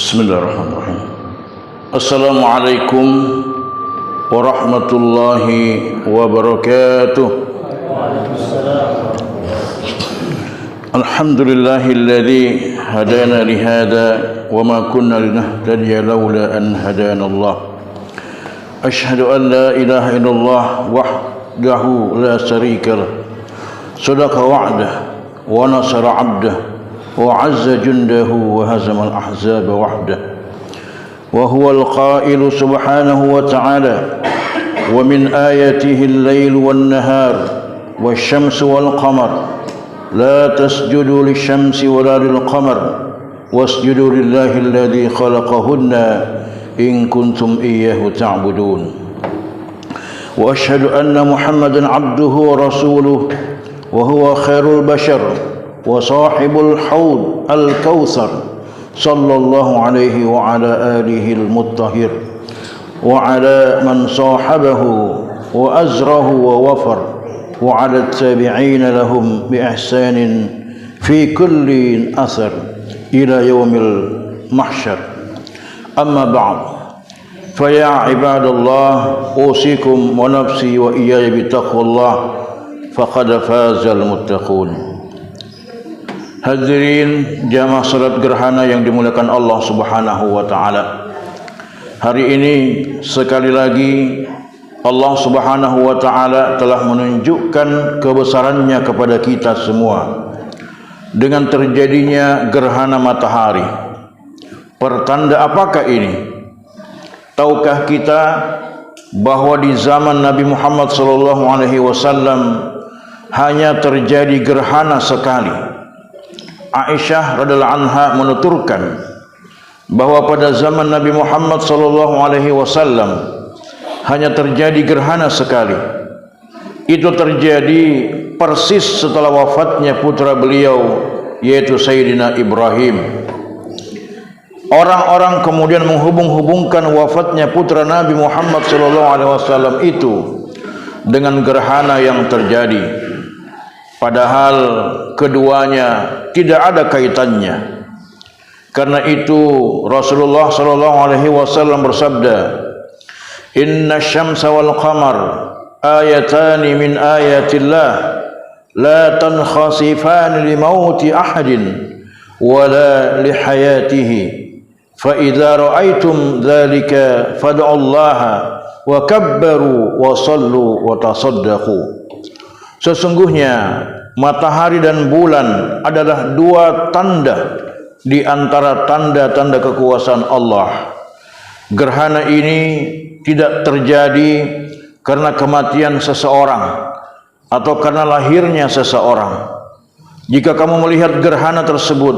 Bismillahirrahmanirrahim. Assalamualaikum warahmatullahi wabarakatuh. Alhamdulillahilladzi hadana lihada wa ma kunna linahtadiya laula an hadana Allah. Ashhadu an la ilaha illallah wahdahu la syarika lah. Sadaqa wa'dah wa nasara 'abdah وعز جنده وهزم الأحزاب وحده وهو القائل سبحانه وتعالى ومن آياته الليل والنهار والشمس والقمر لا تسجدوا للشمس ولا للقمر واسجدوا لله الذي خلقهن إن كنتم إياه تعبدون وأشهد أن محمدا عبده ورسوله وهو خير البشر وصاحب الحوض الكوثر صلى الله عليه وعلى آله المطهر وعلى من صاحبه وأزره ووفر وعلى التابعين لهم بإحسان في كل أثر إلى يوم المحشر. أما بعد فيا عباد الله أوصيكم ونفسي وإياي بتقوى الله فقد فاز المتقون. Hadirin jamaah salat gerhana yang dimuliakan Allah Subhanahu wa taala. Hari ini sekali lagi Allah Subhanahu wa taala telah menunjukkan kebesarannya kepada kita semua dengan terjadinya gerhana matahari. Pertanda apakah ini? Tahukah kita bahwa di zaman Nabi Muhammad sallallahu alaihi wasallam hanya terjadi gerhana sekali? Aisyah radhiyallahu anha menuturkan bahwa pada zaman Nabi Muhammad sallallahu alaihi wasallam hanya terjadi gerhana sekali. Itu terjadi persis setelah wafatnya putra beliau yaitu Sayyidina Ibrahim. Orang-orang kemudian menghubung-hubungkan wafatnya putra Nabi Muhammad sallallahu alaihi wasallam itu dengan gerhana yang terjadi. Padahal keduanya tidak ada kaitannya. Karena itu Rasulullah sallallahu alaihi wasallam bersabda, "Inna syamsa wal qamar ayatani min ayatillah la tankhasifan li mauti ahadin wala li hayatihi fa idza ra'aitum dzalika fad'ullaha wa kabbaru wa sallu wa tasaddaqu." Sesungguhnya matahari dan bulan adalah dua tanda di antara tanda-tanda kekuasaan Allah. Gerhana ini tidak terjadi karena kematian seseorang atau karena lahirnya seseorang. Jika kamu melihat gerhana tersebut,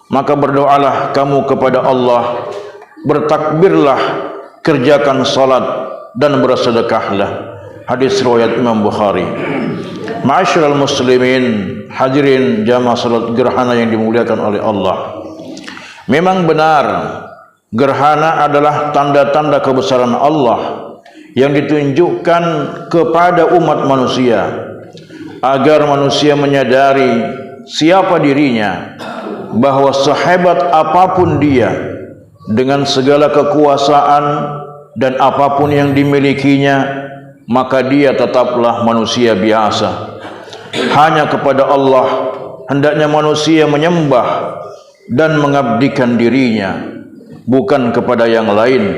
maka berdoalah kamu kepada Allah, bertakbirlah, kerjakan salat dan bersedekahlah. Hadis riwayat Imam Bukhari. Ma'asyiral muslimin, hadirin jamaah salat gerhana yang dimuliakan oleh Allah. Memang benar gerhana adalah tanda-tanda kebesaran Allah yang ditunjukkan kepada umat manusia agar manusia menyadari siapa dirinya, bahwa sehebat apapun dia dengan segala kekuasaan dan apapun yang dimilikinya, maka dia tetaplah manusia biasa. Hanya kepada Allah hendaknya manusia menyembah dan mengabdikan dirinya, bukan kepada yang lain,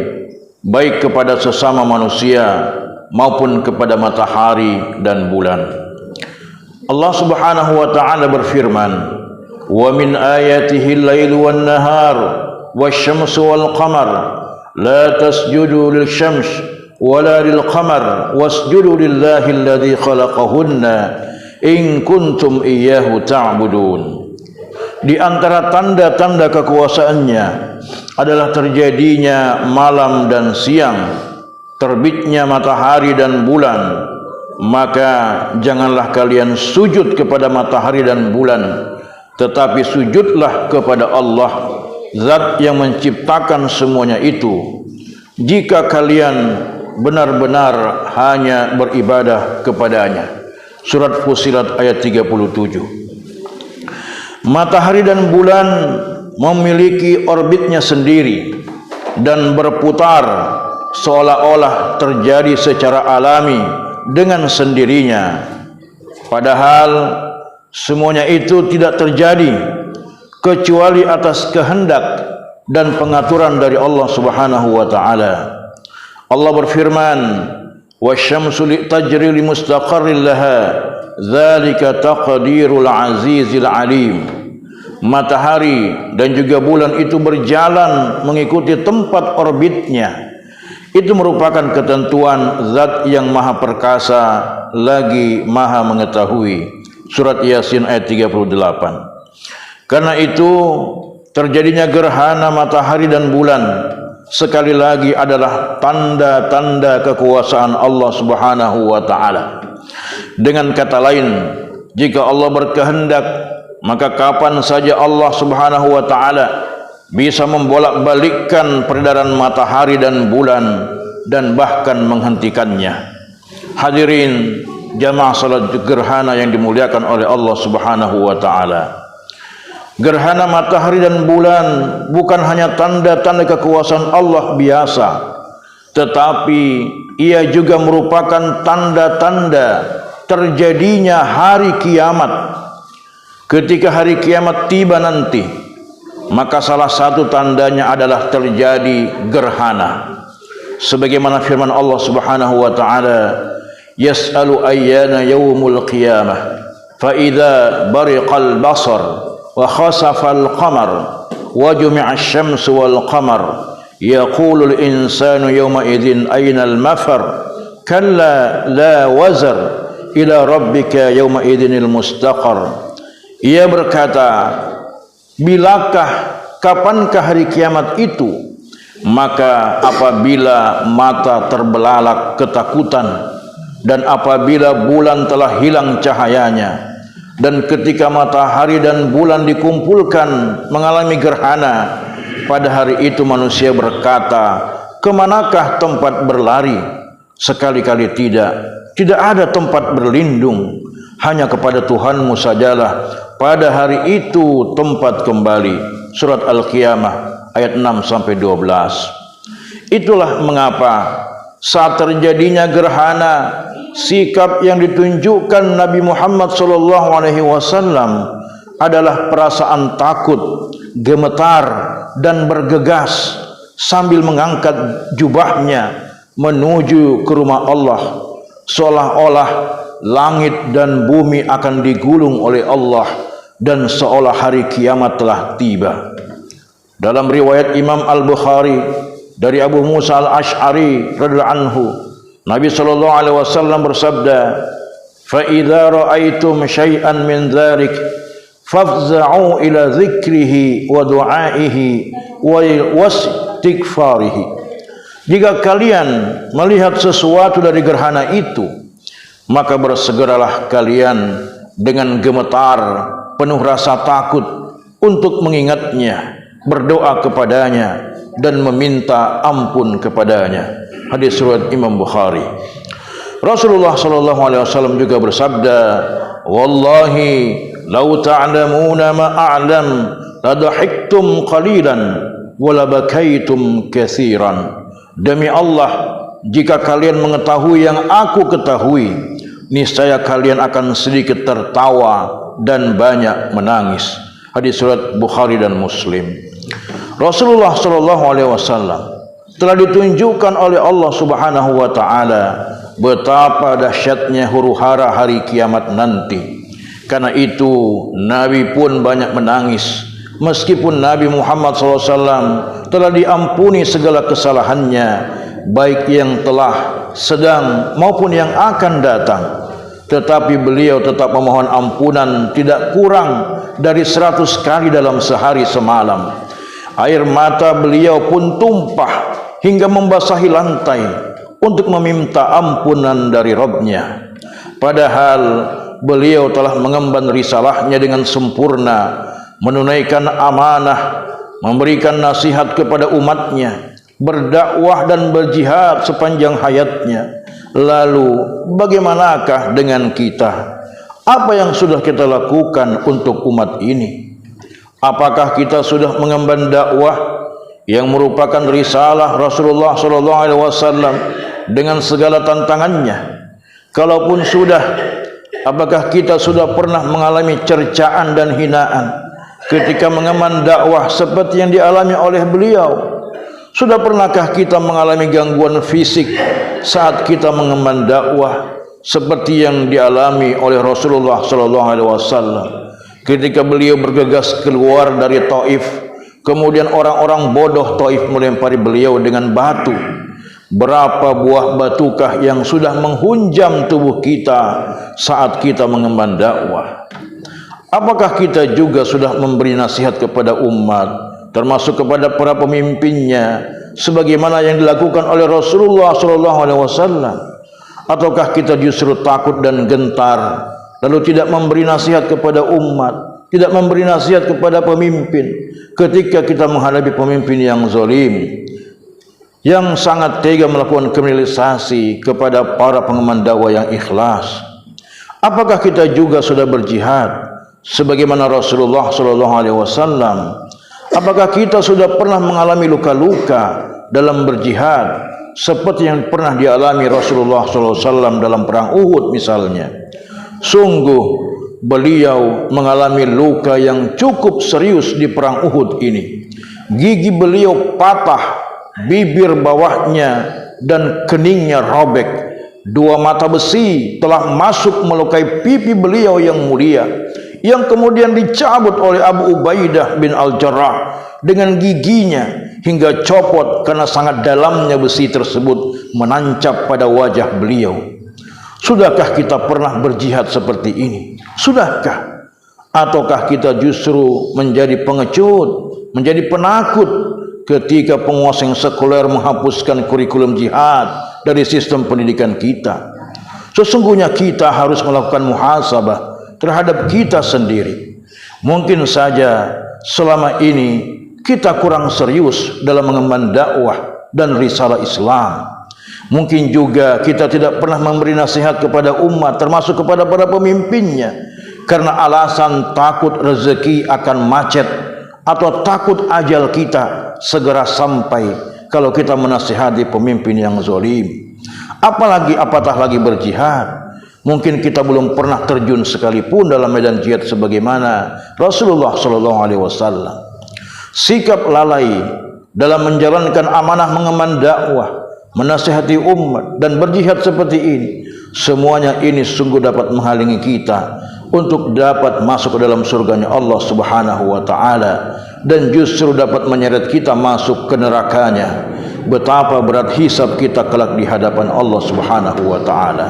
baik kepada sesama manusia maupun kepada matahari dan bulan. Allah Subhanahu wa taala berfirman, "Wa min ayatihi al-lail wan nahar wasyamsu wal qamar la tasjudu lil-syams wala lil-qamar wasjudu lillahi alladzi khalaqahunna in kuntum iyyahu ta'budun." Di antara tanda-tanda kekuasaannya adalah terjadinya malam dan siang, terbitnya matahari dan bulan. Maka janganlah kalian sujud kepada matahari dan bulan, tetapi sujudlah kepada Allah, zat yang menciptakan semuanya itu, jika kalian benar-benar hanya beribadah kepadanya. Surat Fussilat ayat 37. Matahari dan bulan memiliki orbitnya sendiri dan berputar seolah-olah terjadi secara alami dengan sendirinya. Padahal semuanya itu tidak terjadi kecuali atas kehendak dan pengaturan dari Allah Subhanahu wa taala. Allah berfirman, "Wasyamsu tajri limustaqarrin laha, dzalika taqdirul azizil alim." Matahari dan juga bulan itu berjalan mengikuti tempat orbitnya. Itu merupakan ketentuan Zat yang Maha Perkasa lagi Maha Mengetahui. Surat Yasin ayat 38. Karena itu terjadinya gerhana matahari dan bulan sekali lagi adalah tanda-tanda kekuasaan Allah Subhanahu wa taala. Dengan kata lain, jika Allah berkehendak, maka kapan saja Allah Subhanahu wa taala bisa membolak-balikkan peredaran matahari dan bulan dan bahkan menghentikannya. Hadirin jamaah salat gerhana yang dimuliakan oleh Allah Subhanahu wa taala. Gerhana matahari dan bulan bukan hanya tanda-tanda kekuasaan Allah biasa, tetapi ia juga merupakan tanda-tanda terjadinya hari kiamat. Ketika hari kiamat tiba nanti, maka salah satu tandanya adalah terjadi gerhana. Sebagaimana firman Allah Subhanahu wa taala, "Yas'alu ayyana yaumul qiyamah, fa idza bariqal basar wa khasafal qamar wa jumi'asy syamsu wal qamar yaqulul insanu yawma idzin aynal mafar kalla la wazar ila rabbika yawma idzinil mustaqar." Ia berkata, kapankah hari kiamat itu? Maka apabila mata terbelalak ketakutan, dan apabila bulan telah hilang cahayanya, dan ketika matahari dan bulan dikumpulkan mengalami gerhana, pada hari itu manusia berkata, kemanakah tempat berlari? Sekali-kali tidak ada tempat berlindung, hanya kepada Tuhanmu sajalah pada hari itu tempat kembali. Surat Al-Qiyamah ayat 6-12. Itulah mengapa saat terjadinya gerhana, sikap yang ditunjukkan Nabi Muhammad SAW adalah perasaan takut, gemetar dan bergegas sambil mengangkat jubahnya menuju ke rumah Allah, seolah-olah langit dan bumi akan digulung oleh Allah dan seolah hari kiamat telah tiba. Dalam riwayat Imam Al-Bukhari dari Abu Musa Al-Asy'ari radhiyallahu anhu, Nabi sallallahu alaihi wasallam bersabda, "Fa idza ra'aitum syai'an min dzalik fafza'u ila dzikrihi wa du'aihi wa wastighfarihi." Jika kalian melihat sesuatu dari gerhana itu, maka bersegeralah kalian dengan gemetar, penuh rasa takut untuk mengingatnya, berdoa kepadanya dan meminta ampun kepadanya. Hadis riwayat Imam Bukhari. Rasulullah sallallahu alaihi wasallam juga bersabda, "Wallahi law ta'lamuna ma a'lam la dhahiktum qalilan wa la bakaitum katsiran." Demi Allah, jika kalian mengetahui yang aku ketahui, niscaya kalian akan sedikit tertawa dan banyak menangis. Hadis riwayat Bukhari dan Muslim. Rasulullah sallallahu alaihi wasallam telah ditunjukkan oleh Allah Subhanahu wa taala betapa dahsyatnya huru-hara hari kiamat nanti. Karena itu Nabi pun banyak menangis, meskipun Nabi Muhammad SAW telah diampuni segala kesalahannya, baik yang telah, sedang maupun yang akan datang. Tetapi beliau tetap memohon ampunan tidak kurang dari 100 kali dalam sehari semalam. Air mata beliau pun tumpah hingga membasahi lantai untuk meminta ampunan dari Rabb-Nya. Padahal beliau telah mengemban risalahnya dengan sempurna, menunaikan amanah, memberikan nasihat kepada umatnya, berdakwah dan berjihad sepanjang hayatnya. Lalu bagaimanakah dengan kita? Apa yang sudah kita lakukan untuk umat ini? Apakah kita sudah mengemban dakwah yang merupakan risalah Rasulullah SAW dengan segala tantangannya? Kalaupun sudah, apakah kita sudah pernah mengalami cercaan dan hinaan ketika mengemban dakwah seperti yang dialami oleh beliau? Sudah pernahkah kita mengalami gangguan fisik saat kita mengemban dakwah seperti yang dialami oleh Rasulullah SAW ketika beliau bergegas keluar dari Taif, kemudian orang-orang bodoh Taif melempari beliau dengan batu? Berapa buah batukah yang sudah menghunjam tubuh kita saat kita mengemban dakwah? Apakah kita juga sudah memberi nasihat kepada umat, termasuk kepada para pemimpinnya, sebagaimana yang dilakukan oleh Rasulullah SAW? Ataukah kita justru takut dan gentar, lalu tidak memberi nasihat kepada umat, tidak memberi nasihat kepada pemimpin ketika kita menghadapi pemimpin yang zalim, yang sangat tega melakukan kriminalisasi kepada para pengemban dakwah yang ikhlas? Apakah kita juga sudah berjihad sebagaimana Rasulullah SAW? Apakah kita sudah pernah mengalami luka-luka dalam berjihad seperti yang pernah dialami Rasulullah SAW dalam perang Uhud misalnya? Sungguh beliau mengalami luka yang cukup serius di perang Uhud ini. Gigi beliau patah, bibir bawahnya dan keningnya robek. Dua mata besi telah masuk melukai pipi beliau yang mulia, yang kemudian dicabut oleh Abu Ubaidah bin Al-Jarrah dengan giginya hingga copot karena sangat dalamnya besi tersebut menancap pada wajah beliau. Sudahkah kita pernah berjihad seperti ini? Sudahkah? Ataukah kita justru menjadi pengecut, menjadi penakut ketika penguasa yang sekuler menghapuskan kurikulum jihad dari sistem pendidikan kita? Sesungguhnya kita harus melakukan muhasabah terhadap kita sendiri. Mungkin saja selama ini kita kurang serius dalam mengemban dakwah dan risalah Islam. Mungkin juga kita tidak pernah memberi nasihat kepada umat, termasuk kepada para pemimpinnya, karena alasan takut rezeki akan macet atau takut ajal kita segera sampai kalau kita menasihati pemimpin yang zalim. Apatah lagi berjihad. Mungkin kita belum pernah terjun sekalipun dalam medan jihad sebagaimana Rasulullah SAW. Sikap lalai dalam menjalankan amanah mengemban dakwah, menasihati umat dan berjihad seperti ini, semuanya ini sungguh dapat menghalangi kita untuk dapat masuk ke dalam surganya Allah Subhanahu wa taala, dan justru dapat menyeret kita masuk ke nerakanya. Betapa berat hisab kita kelak di hadapan Allah Subhanahu wa taala.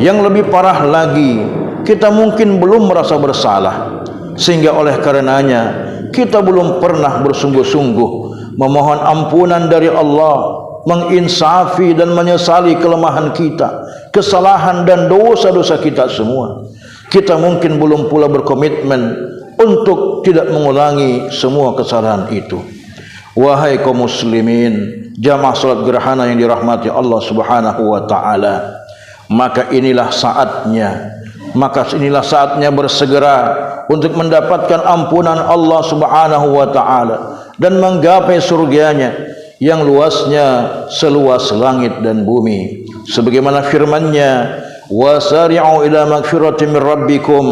Yang lebih parah lagi, kita mungkin belum merasa bersalah, sehingga oleh karenanya kita belum pernah bersungguh-sungguh memohon ampunan dari Allah, menginsafi dan menyesali kelemahan kita, kesalahan dan dosa-dosa kita semua. Kita mungkin belum pula berkomitmen untuk tidak mengulangi semua kesalahan itu. Wahai kaum muslimin, jamaah salat gerhana yang dirahmati Allah Subhanahu wa taala, maka inilah saatnya bersegera untuk mendapatkan ampunan Allah Subhanahu wa taala dan menggapai surganya yang luasnya seluas langit dan bumi, sebagaimana firman-Nya, wasari'u ila magfiratin min rabbikum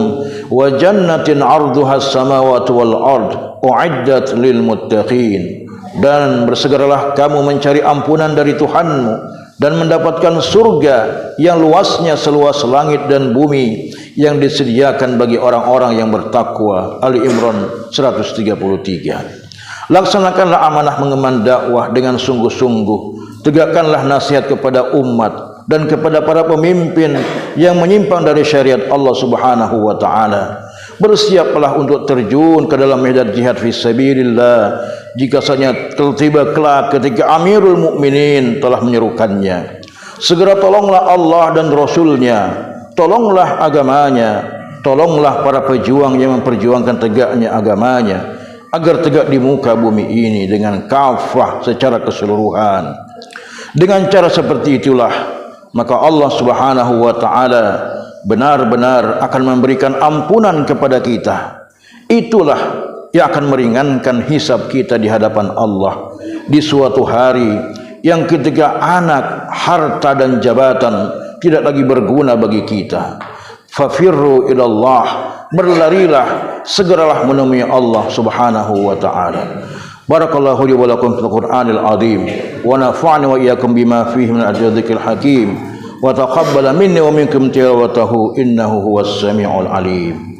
wa jannatin 'arduha as-samawati wal ard u'iddat lil muttaqin. Dan bersegeralah kamu mencari ampunan dari Tuhanmu dan mendapatkan surga yang luasnya seluas langit dan bumi yang disediakan bagi orang-orang yang bertakwa. Ali Imran 133. Laksanakanlah amanah mengemban dakwah dengan sungguh-sungguh. Tegakkanlah nasihat kepada umat dan kepada para pemimpin yang menyimpang dari syariat Allah Subhanahu wa taala. Bersiaplah untuk terjun ke dalam medan jihad fisabilillah jika saja tiba kelak ketika Amirul Mukminin telah menyerukannya. Segera tolonglah Allah dan Rasulnya, tolonglah agamanya, tolonglah para pejuang yang memperjuangkan tegaknya agamanya, agar tegak di muka bumi ini dengan kafah secara keseluruhan. Dengan cara seperti itulah maka Allah Subhanahu wa taala benar-benar akan memberikan ampunan kepada kita. Itulah yang akan meringankan hisab kita di hadapan Allah di suatu hari yang ketika anak, harta dan jabatan tidak lagi berguna bagi kita. Fafirru ilallah, berlarilah, segeralah menemui Allah Subhanahu wa taala. Barakallahu li wa lakum fil Qur'anil azim wa nafa'ani wa iyyakum bima fihi min al-dzikril hakim wa taqabbala minni wa minkum tilawatahu innahu huwas samiul alim.